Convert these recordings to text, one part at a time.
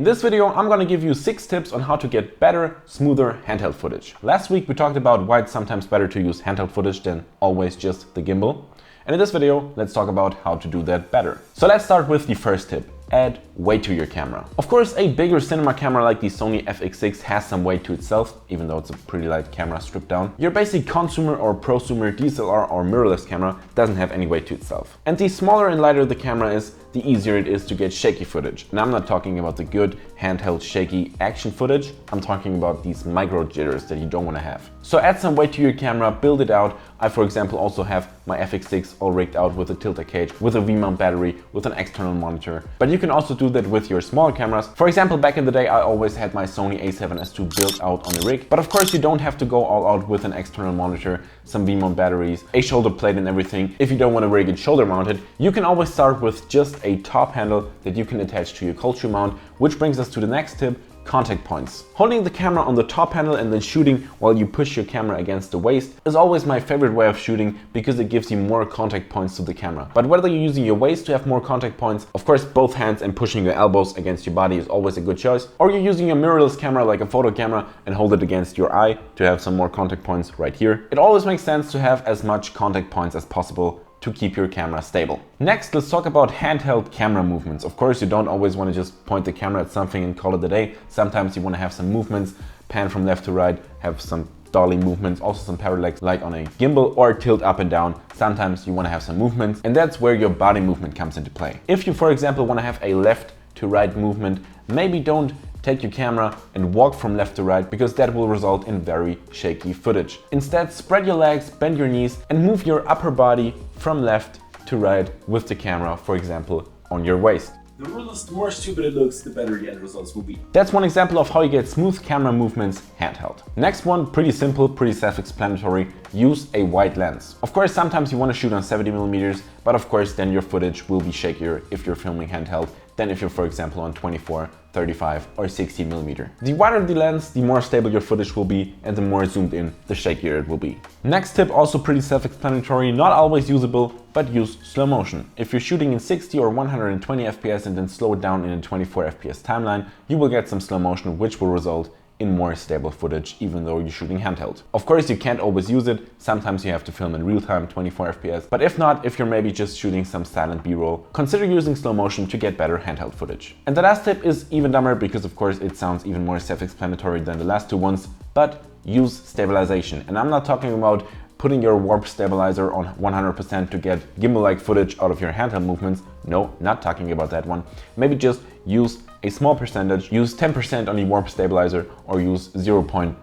this video, I'm gonna give you 6 tips on how to get better, smoother handheld footage. Last week we talked about why it's sometimes better to use handheld footage than always just the gimbal. And in this video, let's talk about how to do that better. So let's start with the first tip. Add weight to your camera. Of course, a bigger cinema camera like the Sony FX6 has some weight to itself, even though it's a pretty light camera stripped down. Your basic consumer or prosumer DSLR or mirrorless camera doesn't have any weight to itself. And the smaller and lighter the camera is, the easier it is to get shaky footage. And I'm not talking about the good handheld shaky action footage, I'm talking about these micro jitters that you don't want to have. So add some weight to your camera, build it out. I, for example, also have my FX6 all rigged out with a tilter cage, with a V-mount battery, with an external monitor. But you can also do that with your small cameras. For example, back in the day, I always had my Sony a7S II built out on the rig. But of course, you don't have to go all out with an external monitor, some V-mount batteries, a shoulder plate and everything. If you don't want to rig it shoulder mounted, you can always start with just a top handle that you can attach to your cold shoe mount, which brings us to the next tip. Contact points. Holding the camera on the top handle and then shooting while you push your camera against the waist is always my favorite way of shooting because it gives you more contact points to the camera. But whether you're using your waist to have more contact points, of course both hands and pushing your elbows against your body is always a good choice, or you're using a mirrorless camera like a photo camera and hold it against your eye to have some more contact points right here. It always makes sense to have as much contact points as possible to keep your camera stable. Next, let's talk about handheld camera movements. Of course, you don't always want to just point the camera at something and call it a day. Sometimes you want to have some movements, pan from left to right, have some dolly movements, also some parallax like on a gimbal, or tilt up and down. Sometimes you want to have some movements, and that's where your body movement comes into play. If you, for example, want to have a left to right movement, maybe don't take your camera and walk from left to right, because that will result in very shaky footage. Instead, spread your legs, bend your knees, and move your upper body from left to right with the camera, for example, on your waist. The rule is the more stupid it looks, the better the end results will be. That's one example of how you get smooth camera movements handheld. Next one, pretty simple, pretty self-explanatory. Use a wide lens. Of course, sometimes you want to shoot on 70mm, but of course then your footage will be shakier if you're filming handheld than if you're, for example, on 24, 35 or 60mm. The wider the lens, the more stable your footage will be, and the more zoomed in, the shakier it will be. Next tip, also pretty self-explanatory, not always usable, but use slow motion. If you're shooting in 60 or 120 FPS and then slow it down in a 24 FPS timeline, you will get some slow motion, which will result in more stable footage, even though you're shooting handheld. Of course, you can't always use it. Sometimes you have to film in real time, 24 FPS. But if not, if you're maybe just shooting some silent B-roll, consider using slow motion to get better handheld footage. And the last tip is even dumber because of course it sounds even more self-explanatory than the last two ones, but use stabilization. And I'm not talking about putting your warp stabilizer on 100% to get gimbal-like footage out of your handheld movements. No, not talking about that one. Maybe just use a small percentage, use 10% on the warp stabilizer, or use 0.1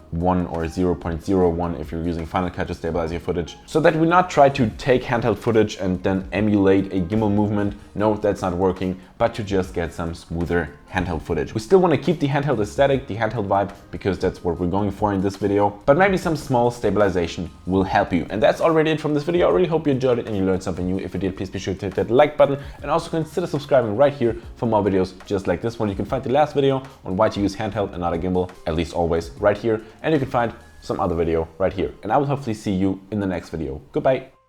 or 0.01 if you're using Final Cut to stabilize your footage, so that we not try to take handheld footage and then emulate a gimbal movement. No, that's not working, but to just get some smoother handheld footage. We still want to keep the handheld aesthetic, the handheld vibe, because that's what we're going for in this video, but maybe some small stabilization will help you. And that's already it from this video. I really hope you enjoyed it and you learned something new. If you did, please be sure to hit that like button, and also consider subscribing right here for more videos just like this one. You can find the last video on why to use handheld and not a gimbal, at least always, right here, and you can find some other video right here. And I will hopefully see you in the next video. Goodbye.